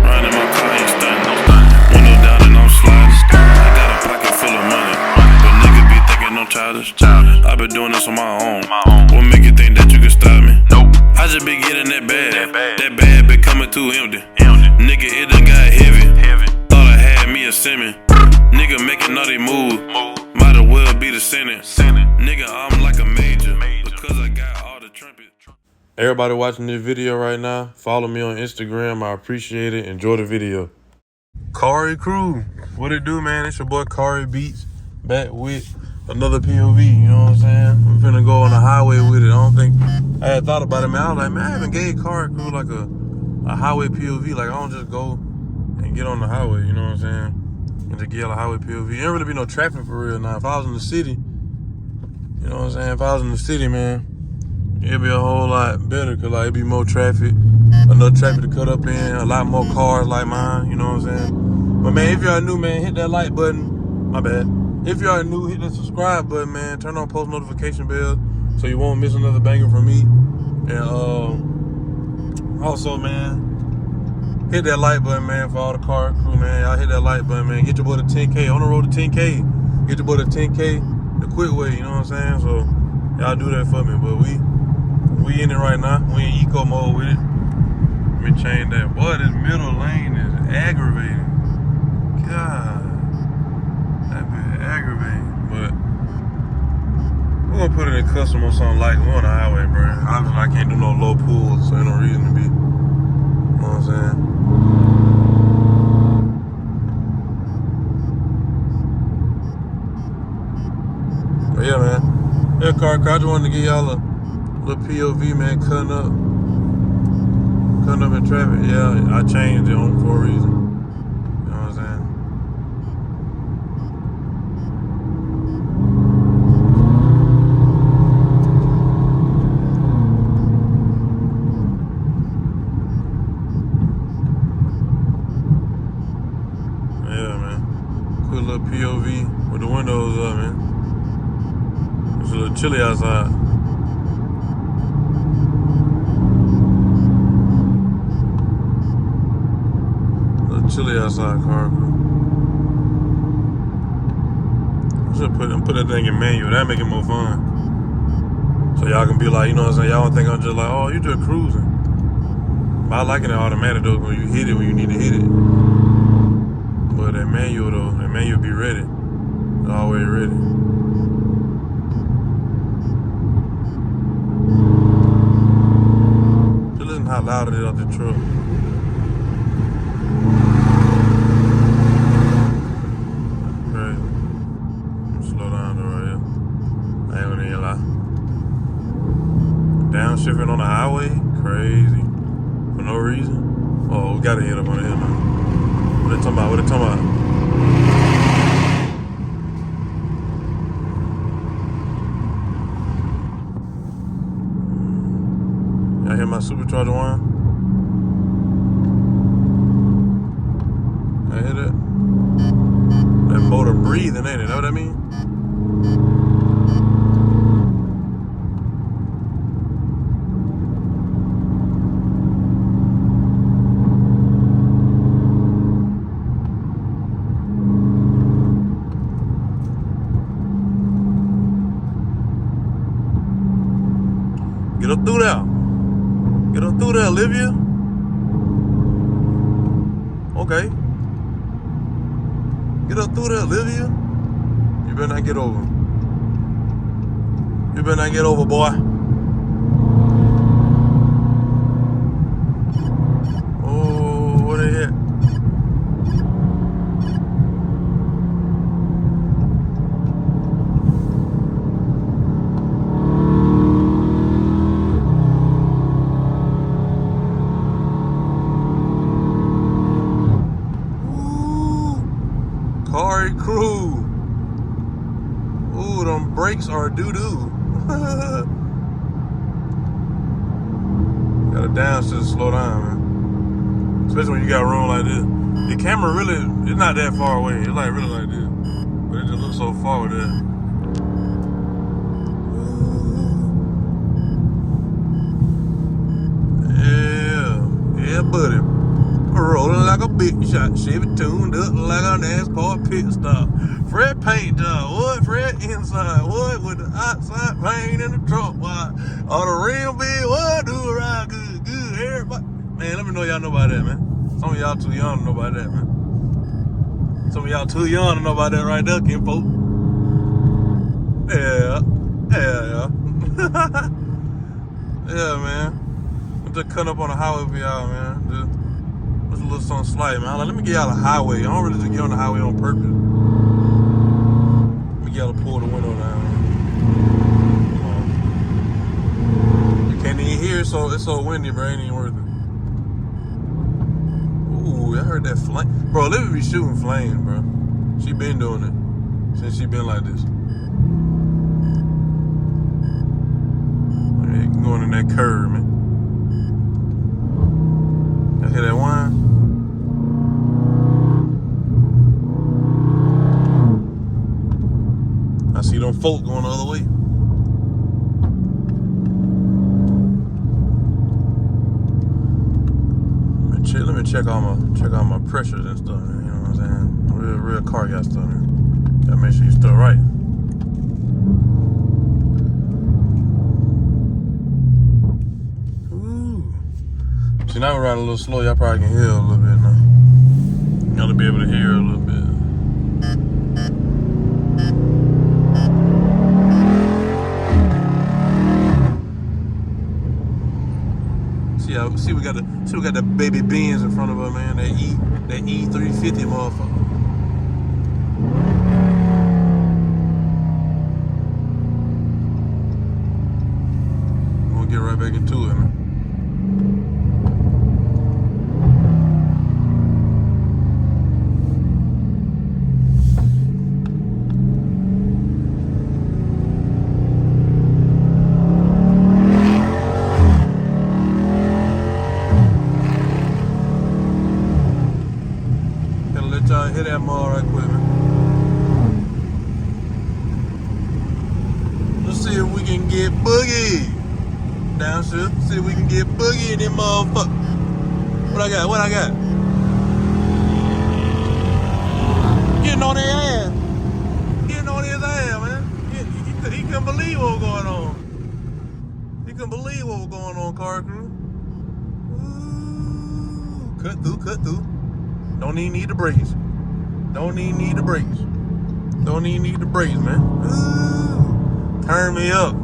Riding my car, ain't stunting. Window down and I'm sliding. I got a pocket full of money, but niggas be thinking I'm childish. I been doing this on my own. What make you think that you can stop me? Nope. I just been getting that bag. That bag been coming too empty. Nigga, it done got heavy. Thought I had me a Simmons. Nigga making all they moves. Might as well be the Senate. Nigga, I'm like a major because I got all the trumpets. Everybody watching this video right now, follow me on Instagram. I appreciate it. Enjoy the video. Cari crew, what it do, man? It's your boy Cari Beats, back with another POV, you know what I'm saying? I'm finna go on the highway with it. I don't think, I had thought about it, man. I was like, man, I haven't gave Cari crew like a highway POV. Like, I don't just go and get on the highway, you know what I'm saying? And just get a highway POV. There ain't really be no traffic for real now. If I was in the city, you know what I'm saying? If I was in the city, man, it'd be a whole lot better, cause like it'd be more traffic, enough traffic to cut up in, a lot more cars like mine, you know what I'm saying? But man, if y'all new, man, hit that like button. My bad. If y'all new, hit that subscribe button, man. Turn on post notification bell so you won't miss another banger from me. And also, man, hit that like button, man, for all the car crew, man. Y'all hit that like button, man. Get your boy to 10K. On the road to 10K. Get your boy to 10K the quick way, you know what I'm saying? So y'all do that for me. But we in it right now. We in eco mode with it. Let me change that. Boy, this middle lane is aggravating. God, that been aggravating. But we're gonna put it in custom or something like we're on the highway, bro. Obviously, I can't do no low pulls, so ain't no reason to be. You know what I'm saying? But yeah, man. Yeah, car. I just wanted to give y'all a little POV, man, cutting up in traffic. Yeah, I changed it on for a reason. You know what I'm saying? Yeah, man. Quick little POV with the windows up, man. It's a little chilly outside. Chilly outside, car crew. I should put that thing in manual. That make it more fun. So y'all can be like, you know what I'm saying? Y'all don't think I'm just like, oh, you just cruising. But I like it in automatic though, when you hit it when you need to hit it. But that manual be ready. It's always ready. Just listen how loud it is out the truck. Downshifting on the highway, crazy. For no reason. Oh, we gotta hit up on the hill now. What they talking about? Y'all hear my supercharger whine? I hear that? That motor breathing, ain't it? Know what I mean? Get up through there. Get up through there, Olivia. Okay. Get up through there, Olivia. You better not get over. You better not get over, boy. Oh, what they hit? Cari crew. Ooh, them brakes are doo-doo. Gotta downshift, slow down, man. Especially when you got room like this. The camera really, it's not that far away. It's like really like this. But it just looks so far with that. Yeah, big shot. Chevy tuned up like a NASCAR pit stop. Fred paint job, what? Fred inside, what? With the outside paint in the trunk, why? All the rim big, what? Do it right, good, good. Everybody, man, let me know y'all know about that, man. Some of y'all too young to know about that, man. Some of y'all too young to know about that right there, kinfolk. Yeah. Yeah, man. I'm just cutting up on the highway for y'all, man. Just a little something slight, man. Let me get y'all a highway. I don't really just get on the highway on purpose. Let me get y'all to pull the window down. You can't even hear it, so it's so windy, bro. It ain't even worth it. Ooh, I heard that flame. Bro, Olivia be shooting flames, bro. She been doing it since she been like this. Going in that curve, man. I hear that whine. I see them folk going the other way. Let me check all my pressures and stuff, man. You know what I'm saying? Real car got stuff, man. Gotta make sure you still right. See, now we're riding a little slow. Y'all probably can hear a little bit now. Y'all be able to hear a little bit. See, we got the baby Benz in front of her, man. That E350 motherfucker. We'll get right back into it, man. Hit that mall right quick, man. Let's see if we can get boogie. Downstairs. See if we can get boogie in them motherfuckers. What I got? Getting on their ass. Getting on his ass, man. He couldn't believe what was going on. He couldn't believe what was going on, car crew. Ooh. Cut through. Don't even need the brakes. Don't even need the brakes, man. Ooh. Turn me up.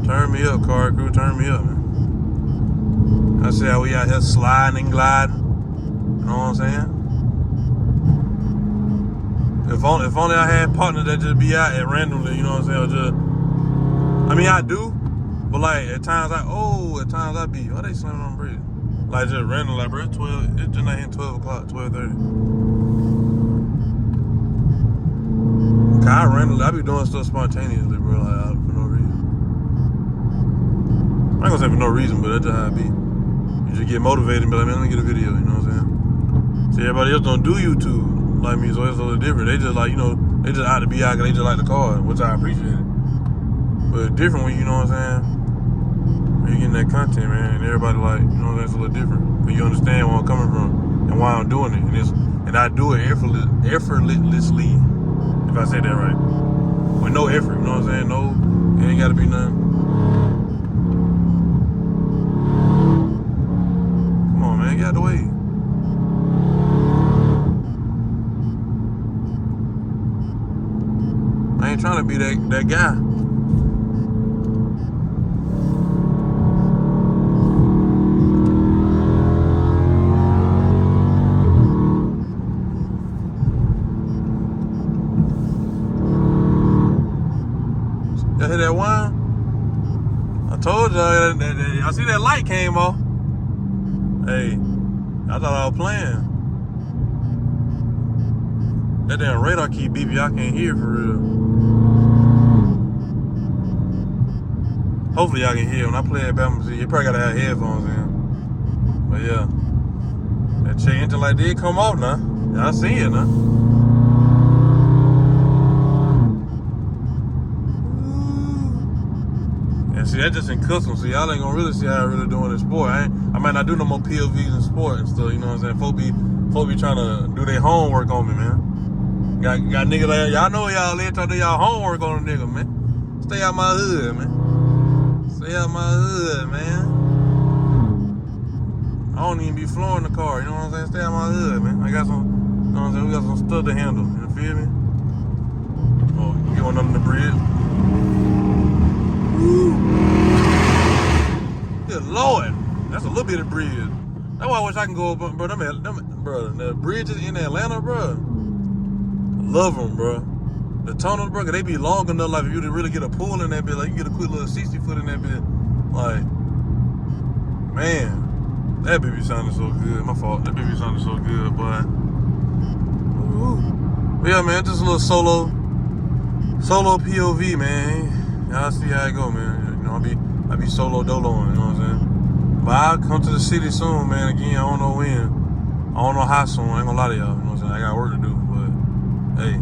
Turn me up, car crew. Turn me up, man. I see how we out here sliding and gliding. You know what I'm saying? If only I had partners that just be out at randomly, you know what I'm saying? Or just, I mean, I do, but like at times I be, why they slamming on the bridge? Like just random, like bro, it's just not hitting 12 o'clock, 12:30. I be doing stuff spontaneously, bro, like for no reason. I ain't gonna say for no reason, but that's just how I be. You just get motivated and be like, man, let me get a video, you know what I'm saying? See, everybody else don't do YouTube like me, so it's a little different. They just like, you know, they just out to be out because they just like the car, which I appreciate it. But it's different when, you know what I'm saying? You getting that content, man, and everybody like, you know, that's a little different. But you understand where I'm coming from and why I'm doing it, and I do it effortlessly, if I say that right, with no effort. You know what I'm saying? No, it ain't got to be nothing. Come on, man, get out the way. I ain't trying to be that guy. Y'all hear that whine? I told y'all that I see that light came off. Hey, I thought I was playing. That damn radar keep beeping. I can't hear for real. Hopefully y'all can hear when I play it back. You probably gotta have headphones in. But yeah, that check engine light did come off now. Y'all see it now. man. See, that's just in custom. See, y'all ain't gonna really see how I really doing in sport. I might not do no more POVs in sport and stuff. You know what I'm saying? Folks be trying to do their homework on me, man. Got niggas like y'all know y'all live trying to do y'all homework on a nigga, man. Stay out my hood, man. Stay out my hood, man. I don't even be flooring the car. You know what I'm saying? Stay out my hood, man. I got some. You know what I'm saying? We got some stuff to handle. You feel me? Oh, you going under the bridge? Woo. Good Lord, that's a little bit of bridge. That's why I wish I can go up, bro. Bro, the bridges in Atlanta, bro. I love them, bro. The tunnels, bro, they be long enough, like, if you to really get a pool in that bit, like, you get a quick little 60 foot in that bit. Like, man, that baby sounded so good. My fault. That baby sounded so good, boy. Ooh. But yeah, man, just a little solo POV, man. Y'all see how it go, man. You know, I be solo doloing, you know what I'm saying? But I'll come to the city soon, man. Again, I don't know when. I don't know how soon. I ain't gonna lie to y'all, you know what I'm saying? I got work to do, but hey.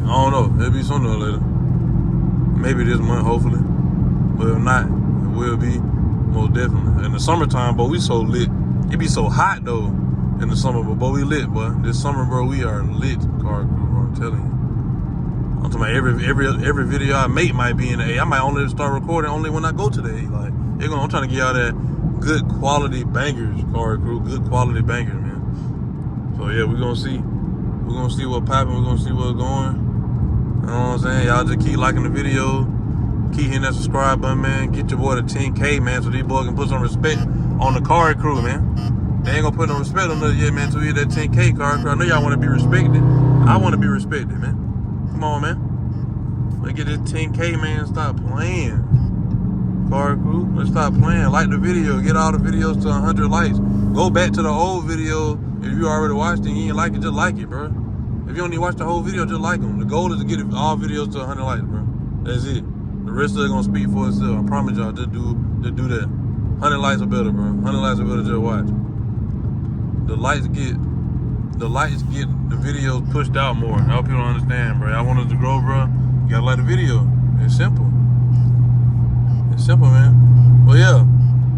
I don't know. It'll be sooner or later. Maybe this month, hopefully. But if not, it will be most definitely. In the summertime, but we so lit. It be so hot though in the summer, but we lit, boy. This summer, bro, we are lit, Car Crew, bro. I'm telling you. I'm talking about every video I make might be in the A. I might only start recording only when I go to the A. Like, I'm trying to get y'all that good quality bangers, Car Crew. Good quality bangers, man. So yeah, we're gonna see. We're gonna see what popping. We're gonna see what's going. You know what I'm saying? Y'all just keep liking the video. Keep hitting that subscribe button, man. Get your boy to 10K, man, so these boys can put some respect on the Cari Crew, man. They ain't gonna put no respect on us yet, man, until we hit that 10K, Cari Crew. I know y'all wanna be respected. I wanna be respected, man. Come on, man. Let's get this 10K, man. Stop playing. Cari Crew, let's stop playing. Like the video. Get all the videos to 100 likes. Go back to the old video. If you already watched it and you ain't like it, just like it, bro. If you don't even watch the whole video, just like them. The goal is to get all videos to 100 likes, bro. That's it. The rest of it gonna speak for itself. I promise y'all, just do that. 100 likes or better, bro. 100 likes or better, just watch. The likes get the videos pushed out more. I hope you don't understand, bro. Y'all want us to grow, bro. You gotta like the video. It's simple. It's simple, man. Well, yeah.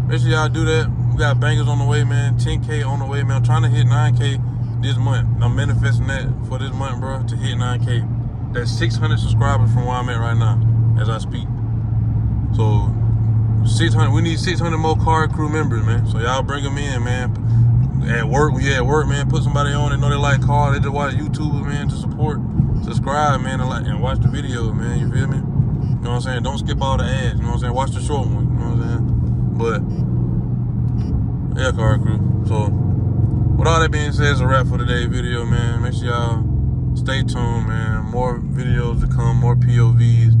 Make sure y'all do that. We got bangers on the way, man. 10K on the way, man. I'm trying to hit 9K this month. I'm manifesting that for this month, bro, to hit 9K. That's 600 subscribers from where I'm at right now, as I speak. So, 600. We need 600 more Cari Crew members, man. So y'all bring them in, man. At work, man. Put somebody on that know they like car. They just watch YouTube, man, to support. Subscribe, man, and watch the video, man. You feel me? You know what I'm saying? Don't skip all the ads. You know what I'm saying? Watch the short one. You know what I'm saying? But yeah, Cari Crew. So, with all that being said, it's a wrap for today's video, man. Make sure y'all stay tuned, man. More videos to come, more POVs,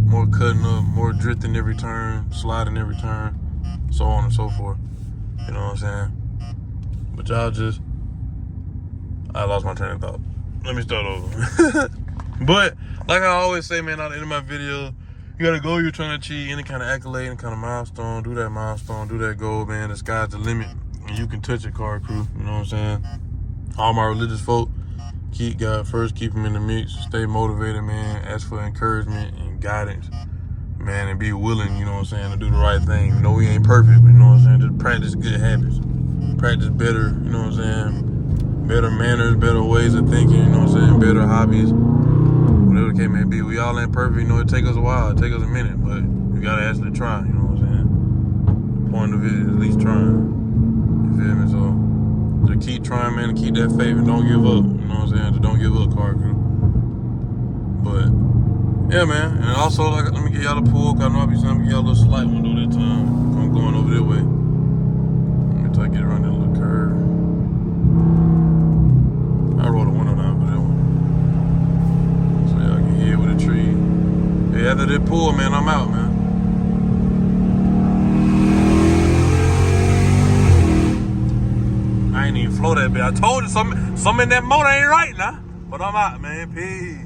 more cutting up, more drifting every turn, sliding every turn, so on and so forth. You know what I'm saying? But y'all just, I lost my train of thought. Let me start over. But, like I always say, man, at the end of my video, you got a goal you're trying to achieve, any kind of accolade, any kind of milestone, do that milestone, do that goal, man. The sky's the limit. And you can touch it, Cari Crew. You know what I'm saying? All my religious folk, keep God first, keep him in the mix, stay motivated, man. Ask for encouragement and guidance, man, and be willing, you know what I'm saying, to do the right thing. You know, we ain't perfect, but you know what I'm saying? Just practice good habits. Practice better, you know what I'm saying? Better manners, better ways of thinking, you know what I'm saying? Better hobbies. Whatever the case may be. We all ain't perfect, you know, it take us a while, it take us a minute, but we gotta actually try, you know what I'm saying? The point of it is at least trying. You feel me? So just keep trying, man, and keep that faith and don't give up. You know what I'm saying? Just don't give up, Cari Crew. But yeah, man. And also, like, let me get y'all the pool, cause I know I'll be saying, give y'all a little slight window that time. I'm going over that way. Let me try to get around that little curve. I rolled the window down for that one, so y'all can hear with the tree. Hey, after that pool, man, I'm out, man. I ain't even flow that bit. I told you something in that motor ain't right now. But I'm out, man. Peace.